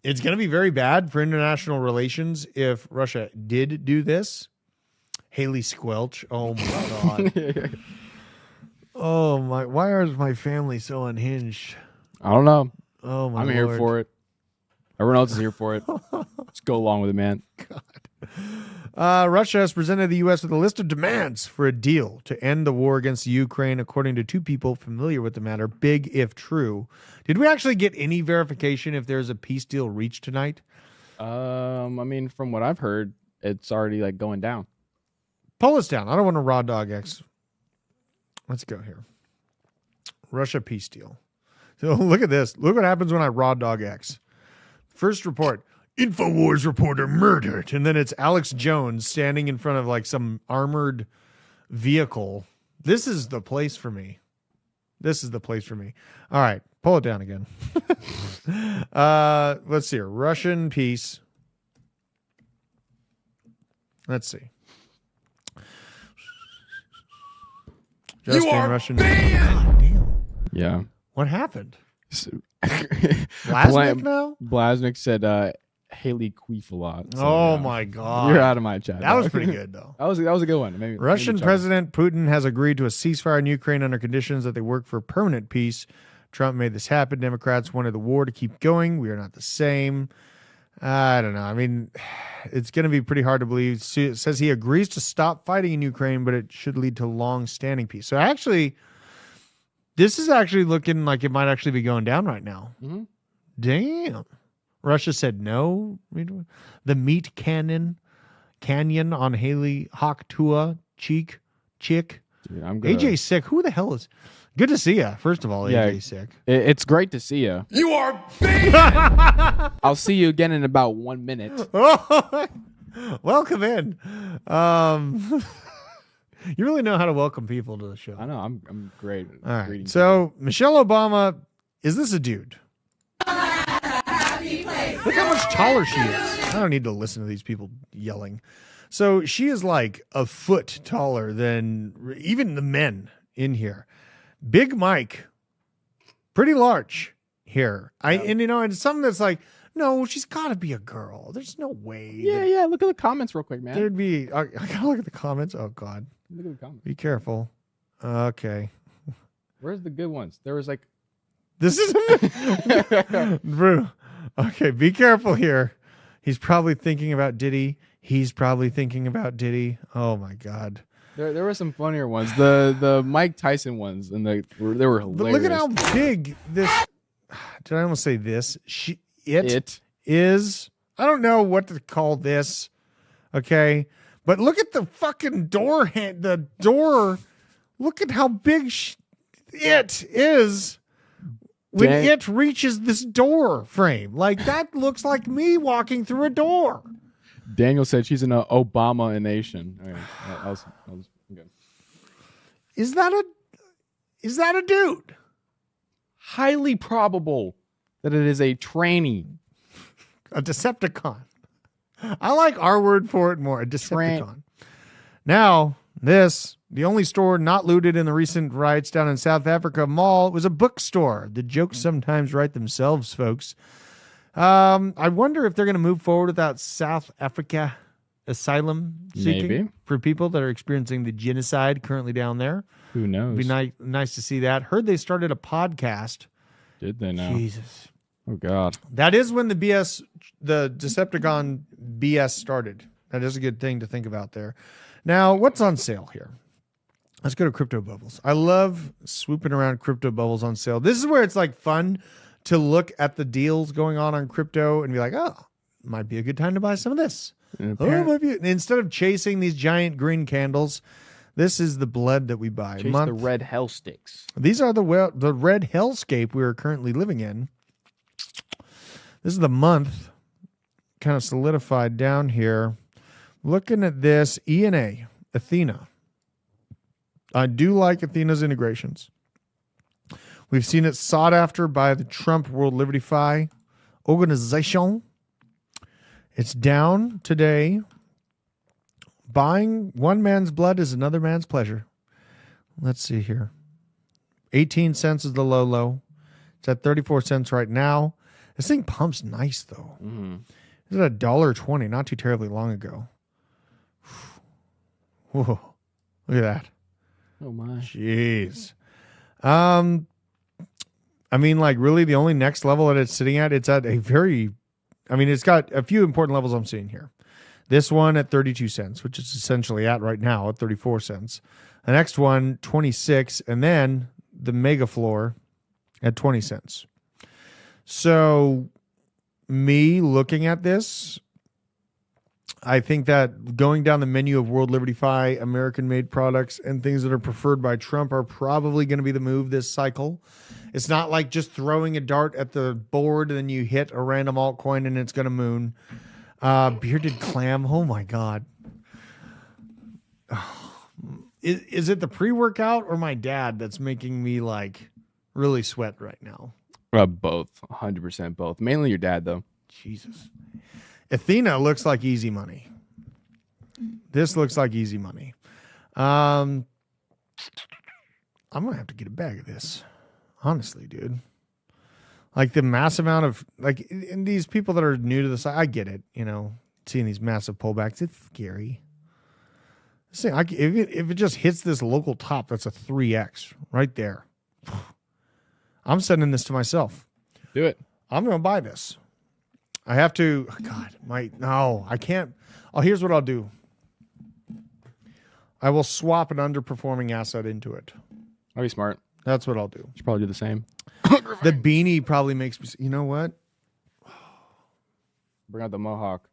it's going to be very bad for international relations if Russia did do this. Haley Squelch. Oh, my God. Oh, my. Why is my family so unhinged? I don't know. Oh, my I'm Lord. here for it. Everyone else is here for it. Let's go along with it, man. God. Russia has presented the U.S. with a list of demands for a deal to end the war against Ukraine, according to two people familiar with the matter. Big if true. Did we actually get any verification if there's a peace deal reached tonight? I mean, from what I've heard, it's already going down. Pull us down. I don't want to raw dog X. Let's go here. Russia peace deal. So look at this. Look what happens when I raw dog X. First report. InfoWars reporter murdered. And then it's Alex Jones standing in front of some armored vehicle. This is the place for me. All right. Pull it down again. Let's see here. Russian peace. Let's see. Just You are Russian. banned! God damn. Yeah. What happened? Blasnick now? Blasnick said Haley queef a lot. So, Oh yeah. my God. You're out of my chat. That was dog. pretty good, though. that was a good one. Maybe Russian maybe President Putin has agreed to a ceasefire in Ukraine under conditions that they work for permanent peace. Trump made this happen. Democrats wanted the war to keep going. We are not the same. I don't know. I mean, it's going to be pretty hard to believe. It says he agrees to stop fighting in Ukraine, but it should lead to long-standing peace. So actually, this is actually looking like it might actually be going down right now. Mm-hmm. Damn. Russia said no. The meat canyon on Haley Hawk Chick. Dude, I'm gonna, AJ sick. Who the hell is? Good to see you. First of all, Yeah. AJ sick. It's great to see you. You are banned! I'll see you again in about 1 minute. Welcome in. You really know how to welcome people to the show. I know. I'm great. All right. Greeting So Michelle Obama, is this a dude? Look how much taller she is. I don't need to listen to these people yelling. So she is like a foot taller than even the men in here. Big Mike, pretty large here. And you know, it's something that's like, no, she's got to be a girl. There's no way. Yeah. Look at the comments real quick, man. There'd be. I gotta look at the comments. Oh God, Look at the comments. be careful. Okay, Where's the good ones? There was like, this is Bro. Okay, be careful here. He's probably thinking about Diddy. He's probably thinking about Diddy. Oh my God. there were some funnier ones. The Mike Tyson ones, and they were hilarious. But look at how big this. Did I almost say this? It is. I don't know what to call this. Okay, but look at the fucking door. The door. Look at how big it is when it reaches this door frame. Like that looks like me walking through a door. Daniel said she's in an Obama nation. Okay, that was good. Is that a dude? Highly probable that it is a trainee. A Decepticon. I like our word for it more. A Decepticon. Now, the only store not looted in the recent riots down in South Africa mall was a bookstore. The jokes sometimes write themselves, folks. I wonder if they're going to move forward without South Africa asylum seeking Maybe. for people that are experiencing the genocide currently down there. Who knows? It'd be nice to see that. Heard they started a podcast. Did they now? Jesus. Oh God. That is when the Decepticon BS started. That is a good thing to think about there. Now, what's on sale here? Let's go to Crypto Bubbles. I love swooping around Crypto Bubbles on sale. This is where it's like fun to look at the deals going on crypto and be like, oh, might be a good time to buy some of this. Instead of chasing these giant green candles, this is the blood that we buy. Chase the red hell sticks. These are the red hellscape we are currently living in. This is the month kind of solidified down here. Looking at this, ENA, Athena. I do like Athena's integrations. We've seen it sought after by the Trump World Liberty Fi organization. It's down today. Buying one man's blood is another man's pleasure. Let's see here. 18 cents is the low. It's at 34 cents right now. This thing pumps nice, though. Mm-hmm. It's at $1.20 not too terribly long ago. Whoa. Look at that. Oh, my. Jeez. I mean, like, really, the only next level that it's sitting at, it's at a very, I mean, it's got a few important levels I'm seeing here. This one at 32 cents, which is essentially at right now at 34 cents. The next one, 26, and then the mega floor at 20 cents. So, me looking at this, I think that going down the menu of World Liberty Fi, American-made products, and things that are preferred by Trump are probably going to be the move this cycle. It's not like just throwing a dart at the board and then you hit a random altcoin and it's going to moon. Bearded clam, oh my God. Is it the pre-workout or my dad that's making me like really sweat right now? Both, 100% both. Mainly your dad, though. Jesus. Athena looks like easy money. This looks like easy money. I'm going to have to get a bag of this. Honestly, dude. Like the mass amount of, like, and these people that are new to this, I get it, you know, seeing these massive pullbacks. It's scary. See, if it just hits this local top, that's a 3x right there. I'm sending this to myself. Do it. I'm going to buy this. I have to. God, no, I can't. Oh, here's what I'll do. I will swap an underperforming asset into it. I'll be smart. That's what I'll do. Should probably do the same. The beanie probably makes me. You know what? Bring out the mohawk.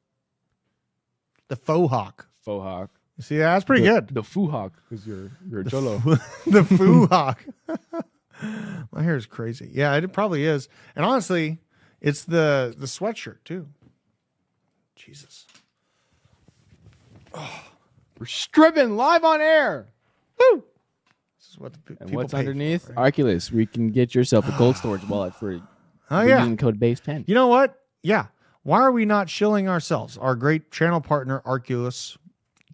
The faux hawk. Faux hawk. See, that's pretty good. The foo hawk, because you're a cholo. The foo hawk. My hair is crazy. Yeah, it probably is. And honestly, it's the sweatshirt too. Jesus. We're stripping live on air. Woo! This is what the And people what's pay underneath? for, right? Arculus. We can get yourself a cold storage wallet for using code base 10. You know what? Yeah. Why are we not shilling ourselves? Our great channel partner, Arculus,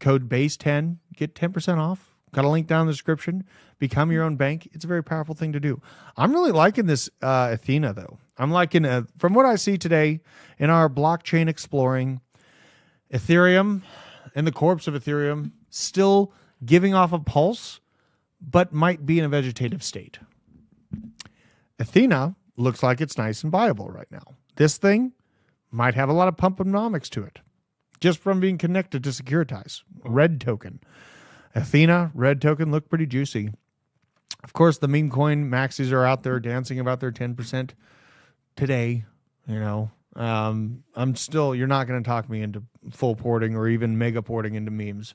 code base 10, get 10% off. Got a link down in the description. Become your own bank. It's a very powerful thing to do. I'm really liking this Athena, though. I'm liking, from what I see today in our blockchain exploring, Ethereum and the corpse of Ethereum still giving off a pulse, but might be in a vegetative state. Athena looks like it's nice and viable right now. This thing might have a lot of pumponomics to it, just from being connected to Securitize. Red token. Athena, red token, look pretty juicy. Of course, the meme coin maxis are out there dancing about their 10% today. You know, you're not going to talk me into full porting or even mega porting into memes.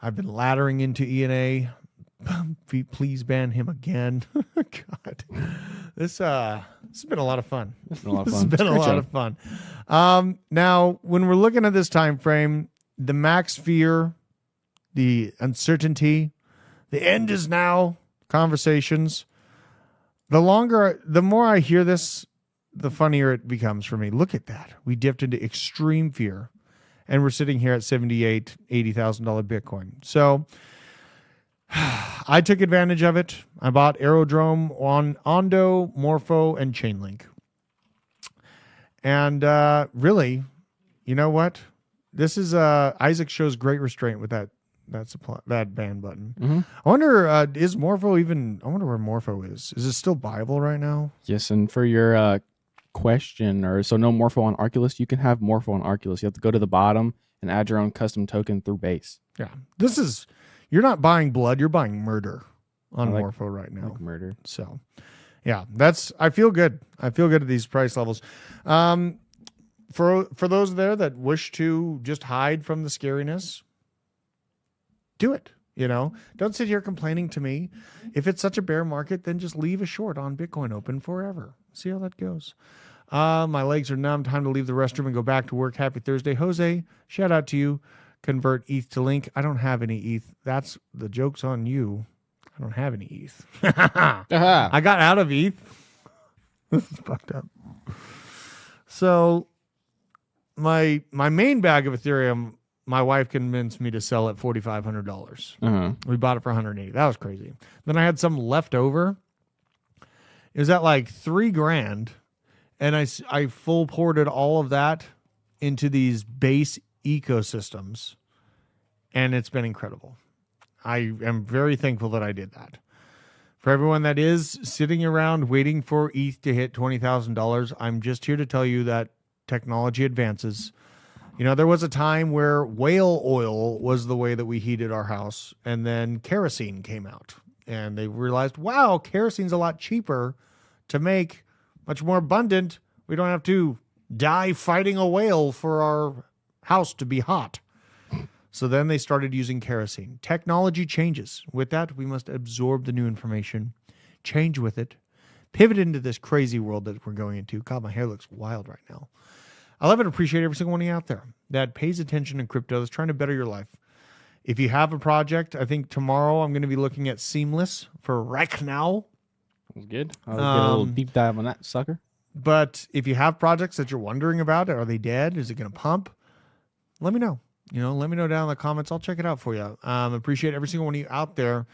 I've been laddering into ENA. Please ban him again. God, this has been a lot of fun. It's been a lot of This fun. has been a lot of fun. Now, when we're looking at this time frame, the max fear, the uncertainty, the end is now conversations. The more I hear this, the funnier it becomes for me. Look at that. We dipped into extreme fear, and we're sitting here at $78,000-$80,000 Bitcoin. So I took advantage of it. I bought Aerodrome on Ondo, Morpho, and Chainlink. And really, you know what? This is Isaac shows great restraint with that ban button. Mm-hmm. I wonder, is Morpho even? I wonder where Morpho is. Is it still viable right now? Yes, and for your question, so no Morpho on Arculus, you can have Morpho on Arculus. You have to go to the bottom and add your own custom token through base. Yeah, you're not buying blood, you're buying murder on like- Morpho right now. Like murder. So, yeah, I feel good. I feel good at these price levels. For those there that wish to just hide from the scariness, do it. You know, don't sit here complaining to me. If it's such a bear market, then just leave a short on Bitcoin open forever. See how that goes. My legs are numb. Time to leave the restroom and go back to work. Happy Thursday, Jose. Shout out to you. Convert ETH to Link. I don't have any ETH. That's the joke's on you. I don't have any ETH. I got out of ETH. This is fucked up. So my main bag of Ethereum, my wife convinced me to sell at $4,500. Uh-huh. We bought it for $180. That was crazy. Then I had some left over. It was at like $3,000, and I full ported all of that into these base ecosystems, and it's been incredible. I am very thankful that I did that. For everyone that is sitting around waiting for ETH to hit $20,000, I'm just here to tell you that technology advances. You know, there was a time where whale oil was the way that we heated our house, and then kerosene came out, and they realized, wow, kerosene's a lot cheaper to make, much more abundant. We don't have to die fighting a whale for our house to be hot. So then they started using kerosene. Technology changes. With that, we must absorb the new information, change with it, pivot into this crazy world that we're going into. God, my hair looks wild right now. I love and appreciate every single one of you out there that pays attention in crypto, that's trying to better your life. If you have a project, I think tomorrow I'm going to be looking at Seamless for right now. That's good. I'll get a little deep dive on that sucker. But if you have projects that you're wondering about, are they dead? Is it going to pump? Let me know. Let me know down in the comments. I'll check it out for you. Appreciate every single one of you out there.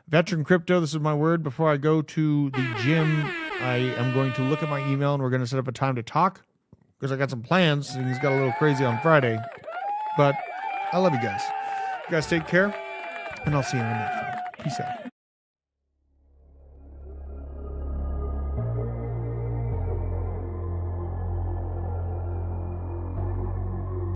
Veteran Crypto, this is my word. Before I go to the gym, I am going to look at my email and we're going to set up a time to talk because I got some plans. Things got a little crazy on Friday. But I love you guys. You guys take care, and I'll see you in the next one. Peace out.